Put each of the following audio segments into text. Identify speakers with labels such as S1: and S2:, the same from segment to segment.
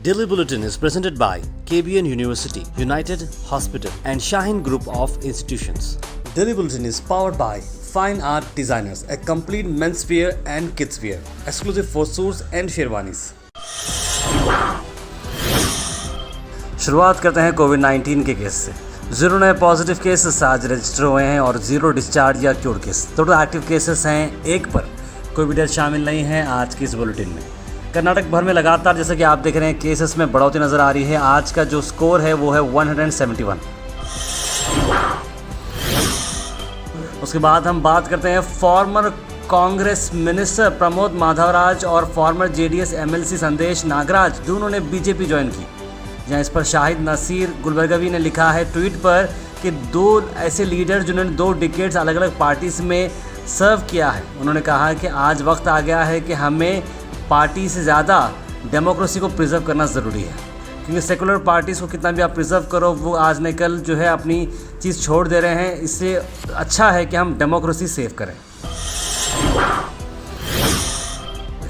S1: Daily Bulletin is presented by KBN University, United Hospital and Shaheen Group of Institutions. Daily Bulletin is powered by Fine Art Designers, a complete menswear and kidswear, exclusive for suits and sherwanis. शुरुआत करते हैं कोविड-19 के case से। 0 नए positive cases आज register हुए हैं और 0 डिस्चार्ज या cure case. Total active cases हैं 1 पर। कोई भी डेथ शामिल नहीं है आज की इस बुलेटिन में। कर्नाटक भर में लगातार जैसे कि आप देख रहे हैं केसेस में बढ़ोतरी नज़र आ रही है। आज का जो स्कोर है वो है 171। उसके बाद हम बात करते हैं फॉर्मर कांग्रेस मिनिस्टर प्रमोद माधवराज और फॉर्मर जेडीएस एमएलसी संदेश नागराज दोनों ने बीजेपी ज्वाइन की। जहाँ इस पर शाहिद नसीर गुलबर्गवी ने लिखा है ट्वीट पर कि 2 ऐसे लीडर जिन्होंने 2 डिकेड्स अलग अलग पार्टीज में सर्व किया है। उन्होंने कहा कि आज वक्त आ गया है कि हमें पार्टी से ज़्यादा डेमोक्रेसी को प्रिजर्व करना ज़रूरी है, क्योंकि सेकुलर पार्टीज़ को कितना भी आप प्रिजर्व करो वो आज न कल जो है अपनी चीज़ छोड़ दे रहे हैं। इससे अच्छा है कि हम डेमोक्रेसी सेव करें।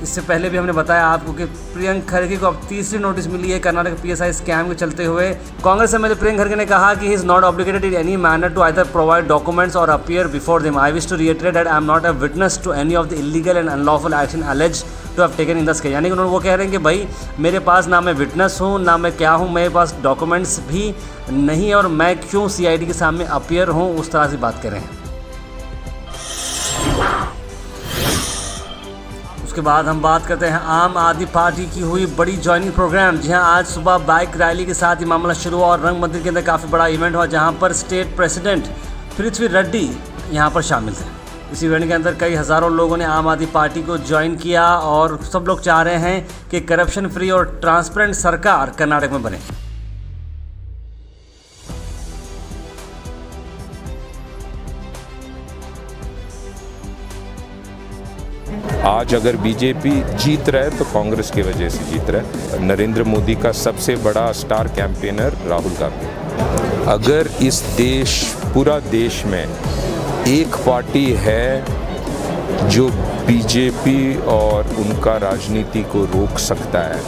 S1: इससे पहले भी हमने बताया आपको कि प्रियंक खड़गे को अब तीसरी नोटिस मिली है कर्नाटक पीएसआई स्कैम के चलते हुए। कांग्रेस एमएलए प्रियंक खड़गे ने कहा कि he is not obligated in any manner to either provide documents और appear before them. I wish to reiterate that I am not a witness to any of the illegal and unlawful action alleged to have taken in this case. यानी कि उन्होंने वो कह रहे हैं कि भाई मेरे पास ना मैं विटनेस हूँ ना मैं क्या हूँ, मेरे पास डॉक्यूमेंट्स भी नहीं है और मैं क्यों सीआईडी के सामने अपीयर हूँ, उस तरह से बात कर रहे हैं। उसके बाद हम बात करते हैं आम आदमी पार्टी की हुई बड़ी ज्वाइनिंग प्रोग्राम। जहां आज सुबह बाइक रैली के साथ ही मामला शुरू हुआ और रंग मंदिर के अंदर काफ़ी बड़ा इवेंट हुआ, जहां पर स्टेट प्रेसिडेंट पृथ्वी रेड्डी यहां पर शामिल थे। इस इवेंट के अंदर कई हज़ारों लोगों ने आम आदमी पार्टी को ज्वाइन किया और सब लोग चाह रहे हैं कि करप्शन फ्री और ट्रांसपेरेंट सरकार कर्नाटक में बने।
S2: आज अगर बीजेपी जीत रहा है तो कांग्रेस की वजह से जीत रहा है। नरेंद्र मोदी का सबसे बड़ा स्टार कैंपेनर राहुल गांधी। अगर इस पूरा देश में एक पार्टी है जो बीजेपी और उनका राजनीति को रोक सकता है,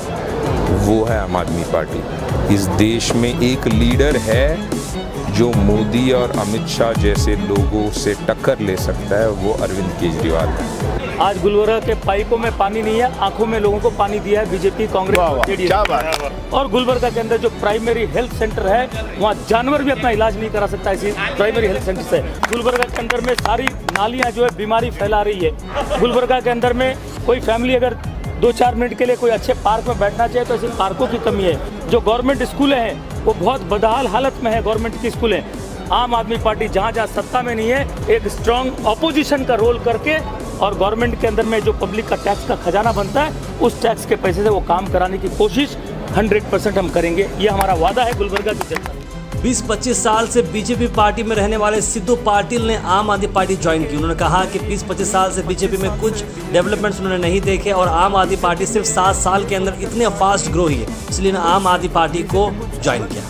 S2: वो है आम आदमी पार्टी। इस देश में एक लीडर है जो मोदी और अमित शाह जैसे लोगों से टक्कर ले सकता है, वो अरविंद केजरीवाल है।
S3: आज गुलबर्गा के पाइपों में पानी नहीं है, आंखों में लोगों को पानी दिया है बीजेपी कांग्रेस जेडीएस। और गुलबर्गा के अंदर जो प्राइमरी हेल्थ सेंटर है वहाँ जानवर भी अपना इलाज नहीं करा सकता इसी प्राइमरी हेल्थ सेंटर से। गुलबर्गा के अंदर में सारी नालियाँ जो है बीमारी फैला रही है। गुलबर्गा के अंदर में कोई फैमिली अगर 2-4 मिनट के लिए कोई अच्छे पार्क में बैठना चाहिए तो ऐसे पार्कों की कमी है। जो गवर्नमेंट स्कूलें हैं वो बहुत बदहाल हालत में है। गवर्नमेंट की स्कूलें आम आदमी पार्टी जहाँ जहाँ सत्ता में नहीं है एक स्ट्रॉन्ग ऑपोजिशन का रोल करके और गवर्नमेंट के अंदर में जो पब्लिक का टैक्स का खजाना बनता है उस टैक्स के पैसे से वो काम कराने की कोशिश 100% हम करेंगे। ये हमारा वादा है गुलबर्गा की जनता।
S1: 20-25 साल से बीजेपी पार्टी में रहने वाले सिद्धू पाटिल ने आम आदमी पार्टी ज्वाइन की। उन्होंने कहा कि 20-25 साल से बीजेपी में कुछ डेवलपमेंट्स उन्होंने नहीं देखे और आम आदमी पार्टी सिर्फ 7 साल के अंदर इतने फास्ट ग्रो हुई है, इसलिए आम आदमी पार्टी को ज्वाइन किया।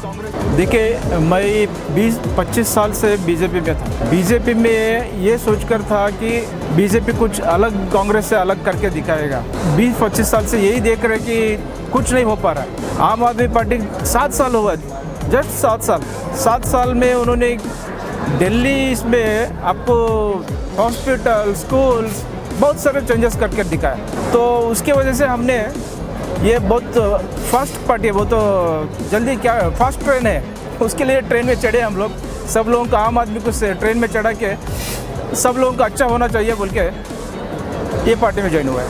S4: देखिए, मैं 20-25 साल से बीजेपी में था। बीजेपी में ये सोचकर था कि बीजेपी कुछ अलग कांग्रेस से अलग करके दिखाएगा। 20-25 साल से यही देख रहे कि कुछ नहीं हो पा रहा है। आम आदमी पार्टी 7 साल हुआ, जस्ट 7 साल में उन्होंने दिल्ली इसमें आपको हॉस्पिटल, स्कूल्स बहुत सारे चेंजेस करके दिखाया। तो उसके वजह से हमने ये बहुत फास्ट पार्टी है, वो तो जल्दी क्या फास्ट ट्रेन है, उसके लिए ट्रेन में चढ़े हम लोग। सब लोगों को आम आदमी को ट्रेन में चढ़ा के सब लोगों का अच्छा होना चाहिए बोल के ये पार्टी में ज्वाइन हुआ है।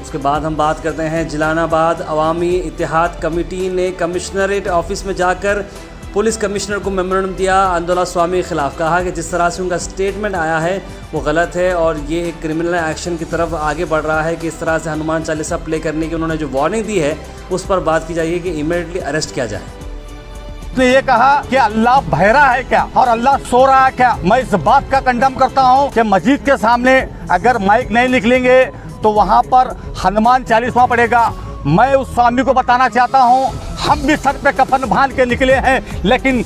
S1: उसके बाद हम बात करते हैं जलालाबाद अवामी इत्तेहाद कमेटी ने कमिश्नरेट ऑफिस में जाकर पुलिस कमिश्नर को मेमोरेंडम दिया आंदोलन स्वामी के खिलाफ। कहा कि जिस तरह से उनका स्टेटमेंट आया है वो गलत है और ये एक क्रिमिनल एक्शन की तरफ आगे बढ़ रहा है कि इस तरह से हनुमान चालीसा प्ले करने की उन्होंने जो वार्निंग दी है उस पर बात की जाएगी कि इमीडिएटली अरेस्ट किया जाए।
S5: उसने ये कहा कि अल्लाह बहरा है क्या और अल्लाह सो रहा है क्या। मैं इस बात का कंडम करता हूँ कि मस्जिद के सामने अगर माइक नहीं निकलेंगे तो वहाँ पर हनुमान चालीसा पड़ेगा। मैं उस स्वामी को बताना चाहता हूँ हम भी सर पे कफन बांध के निकले हैं, लेकिन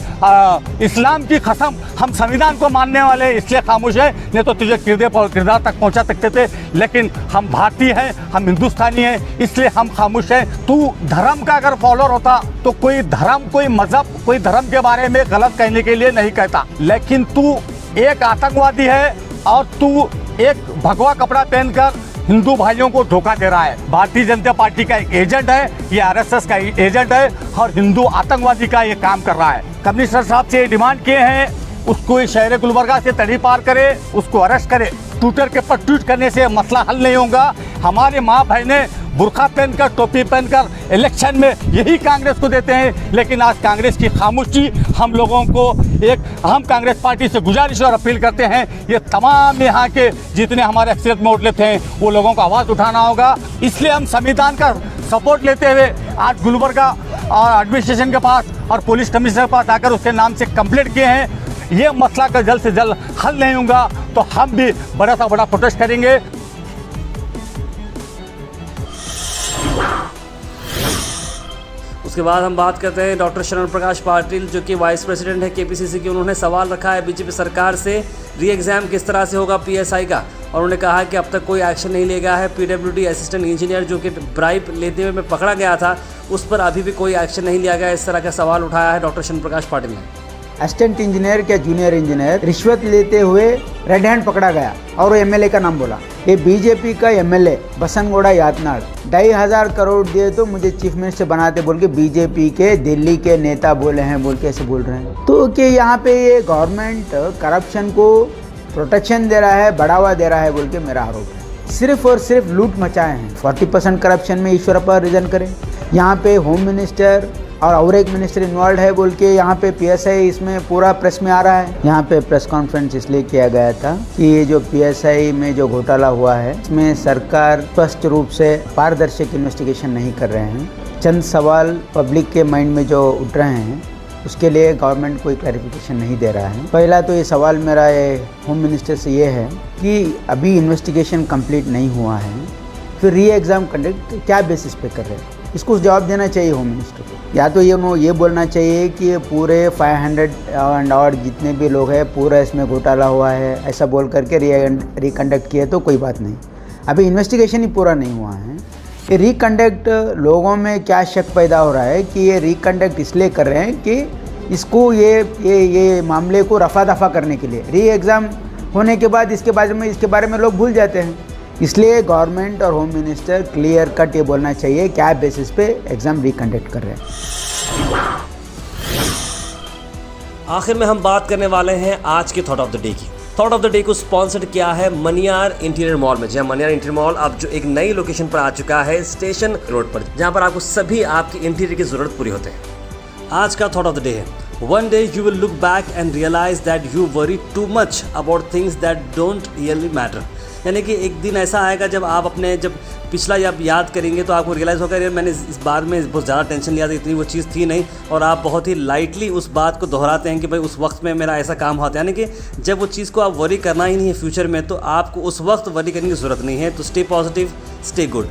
S5: इस्लाम की कसम हम संविधान को मानने वाले इसलिए खामोश है, नहीं तो तुझे किरदार तक पहुंचा सकते थे। लेकिन हम भारतीय हैं, हम हिंदुस्तानी हैं, इसलिए हम खामोश हैं। तू धर्म का अगर फॉलोअर होता तो कोई धर्म, कोई मजहब, कोई धर्म के बारे में गलत कहने के लिए नहीं कहता, लेकिन तू एक आतंकवादी है और तू एक भगवा कपड़ा पहनकर हिंदू भाइयों को धोखा दे रहा है। भारतीय जनता पार्टी का एक एजेंट है, ये आरएसएस का एजेंट है और हिंदू आतंकवादी का ये काम कर रहा है। कमिश्नर साहब से ये डिमांड किए हैं, उसको शहर गुलबर्गा से तड़ी पार करे, उसको अरेस्ट करे। ट्विटर के पर ट्वीट करने से मसला हल नहीं होगा। हमारे माँ भाई ने बुर्खा पहनकर, टोपी पहनकर इलेक्शन में यही कांग्रेस को देते हैं, लेकिन आज कांग्रेस की खामोशी हम लोगों को हम कांग्रेस पार्टी से गुजारिश और अपील करते हैं, ये तमाम यहाँ के जितने हमारे अक्सरियत में वोट लेते हैं वो लोगों को आवाज़ उठाना होगा। इसलिए हम संविधान का सपोर्ट लेते हुए आज गुलबर्गा और एडमिनिस्ट्रेशन के पास और पुलिस कमिश्नर के पास आकर उसके नाम से कंप्लेंट किए हैं। ये मसला का जल्द से जल्द हल नहीं होगा तो हम भी बड़ा सा बड़ा प्रोटेस्ट करेंगे।
S1: उसके बाद हम बात करते हैं डॉक्टर शरण प्रकाश पाटिल, जो कि वाइस प्रेसिडेंट है केपीसीसी की। उन्होंने सवाल रखा है बीजेपी सरकार से, री एग्ज़ाम किस तरह से होगा पीएसआई का, और उन्होंने कहा कि अब तक कोई एक्शन नहीं लिया गया है। पीडब्ल्यूडी असिस्टेंट इंजीनियर जो कि ब्राइब लेते हुए पकड़ा गया था, उस पर अभी भी कोई एक्शन नहीं लिया गया। इस तरह का सवाल उठाया है डॉक्टर शरण प्रकाश पाटिल ने।
S6: असिस्टेंट इंजीनियर क्या जूनियर इंजीनियर रिश्वत लेते हुए रेड हैंड पकड़ा गया और एमएलए का नाम बोला। ये बीजेपी का एमएलए बसनगौड़ा यातनाड़ 2,500 करोड़ दिए तो मुझे चीफ मिनिस्टर बनाते बोल के बीजेपी के दिल्ली के नेता बोले हैं, बोल के ऐसे बोल रहे हैं। तो कि यहाँ पे ये गवर्नमेंट करप्शन को प्रोटेक्शन दे रहा है, बढ़ावा दे रहा है बोल के मेरा आरोप है। सिर्फ और सिर्फ लूट मचाए हैं। 40% करप्शन में ईश्वरप्पा रिजन करें, यहाँ पे होम मिनिस्टर और एक मिनिस्टर इन्वॉल्व है बोल के यहाँ पे पीएसआई इसमें पूरा प्रेस में आ रहा है। यहाँ पे प्रेस कॉन्फ्रेंस इसलिए किया गया था कि ये जो पीएसआई में जो घोटाला हुआ है इसमें सरकार स्पष्ट रूप से पारदर्शक इन्वेस्टिगेशन नहीं कर रहे हैं। चंद सवाल पब्लिक के माइंड में जो उठ रहे हैं उसके लिए गवर्नमेंट कोई क्लैरिफिकेशन नहीं दे रहा है। पहला तो ये सवाल मेरा होम मिनिस्टर से ये है कि अभी इन्वेस्टिगेशन कंप्लीट नहीं हुआ है, फिर री एग्ज़ाम कंडक्ट क्या बेसिस पे कर रहे हैं, इसको जवाब देना चाहिए होम मिनिस्टर को। या तो ये बोलना चाहिए कि ये पूरे 500 एंड और जितने भी लोग हैं पूरा इसमें घोटाला हुआ है, ऐसा बोल करके रिकंडक्ट किया तो कोई बात नहीं। अभी इन्वेस्टिगेशन ही पूरा नहीं हुआ है। ये रिकंडक्ट लोगों में क्या शक पैदा हो रहा है कि ये रिकंडक्ट इसलिए कर रहे हैं कि इसको ये मामले को रफा दफा करने के लिए। री एग्ज़ाम होने के बाद इसके बारे में लोग भूल जाते हैं, इसलिए गवर्नमेंट और होम मिनिस्टर क्लियर कट ये बोलना चाहिए क्या बेसिस पे एग्जाम रिकंडक्ट कर रहे हैं।
S1: आखिर में हम बात करने वाले हैं आज के थॉट ऑफ द डे की। थॉट ऑफ द डे को स्पॉन्सर्ड किया है मनियार इंटीरियर मॉल में। जहां मनियार इंटीरियर मॉल अब जो एक नई लोकेशन पर आ चुका है स्टेशन रोड पर, जहां पर आपको सभी आपकी इंटीरियर की जरूरत पूरी होते हैं। आज का थॉट ऑफ द डे है, one day you will look back and realize that you worry too much about things that don't really matter। यानी कि एक दिन ऐसा आएगा जब पिछला जब याद करेंगे तो आपको रियलाइज़ होगा यार मैंने इस बार में बहुत ज़्यादा टेंशन लिया था, इतनी वो चीज़ थी नहीं, और आप बहुत ही लाइटली उस बात को दोहराते हैं कि भाई उस वक्त में मेरा ऐसा काम होता है। यानी कि जब वो चीज़ को आप वरी करना ही नहीं है फ्यूचर में, तो आपको उस वक्त वरी करने की ज़रूरत नहीं है। तो stay positive, stay good.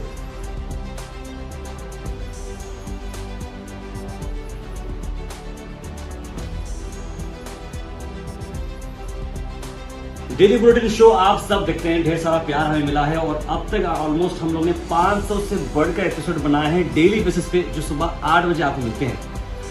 S1: Daily bulletin show आप सब देखते हैं, ढेर सारा प्यार हमें मिला है और अब तक ऑलमोस्ट हम लोग ने 500 से बढ़कर एपिसोड बनाए हैं डेली बेसिस पे, जो सुबह 8 बजे आपको मिलते हैं।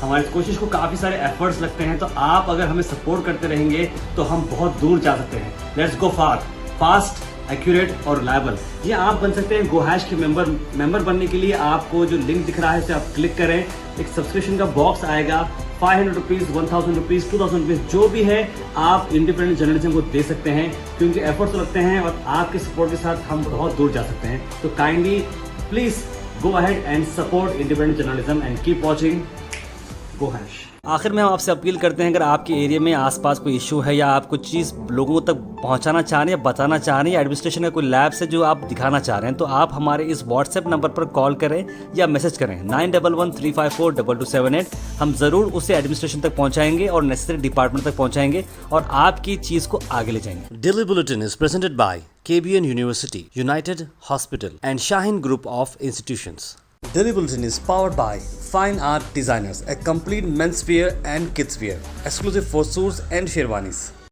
S1: हमारी कोशिश को काफ़ी सारे एफर्ट्स लगते हैं, तो आप अगर हमें सपोर्ट करते रहेंगे तो हम बहुत दूर जा सकते हैं। Let's go far, fast, accurate और रिलायबल। ये आप बन सकते हैं गोहैश के मेंबर बनने के लिए आपको जो लिंक दिख रहा है उसे आप क्लिक करें। एक सब्सक्रिप्शन का बॉक्स आएगा, 500 रुपीज़, 1000 रुपीज़, 2000 रुपीज़, जो भी है आप इंडिपेंडेंट जर्नलिज्म को दे सकते हैं, क्योंकि एफर्ट्स लगते हैं और आपके सपोर्ट के साथ हम बहुत दूर जा सकते हैं। तो kindly please go ahead and support independent journalism and keep watching Gohash. आखिर में हम आपसे अपील करते हैं, अगर आपके एरिया में आसपास कोई इशू है या आप कुछ चीज़ लोगों तक पहुंचाना चाह रहे हैं या बताना चाह रहे हैं, या एडमिनिस्ट्रेशन का कोई लैब से जो आप दिखाना चाह रहे हैं, तो आप हमारे इस व्हाट्सएप नंबर पर कॉल करें या मैसेज करें 9113542278। हम ज़रूर उसे एडमिनिस्ट्रेशन तक पहुंचाएंगे और नेसेसरी डिपार्टमेंट तक पहुंचाएंगे और आपकी चीज़ को आगे ले जाएंगे। Daily bulletin is presented by KBN University, United Hospital and Shaheen Group of Institutions। Daily Bulletin is powered by Fine Art Designers, a complete men's wear and kids wear, exclusive for suits and sherwanis.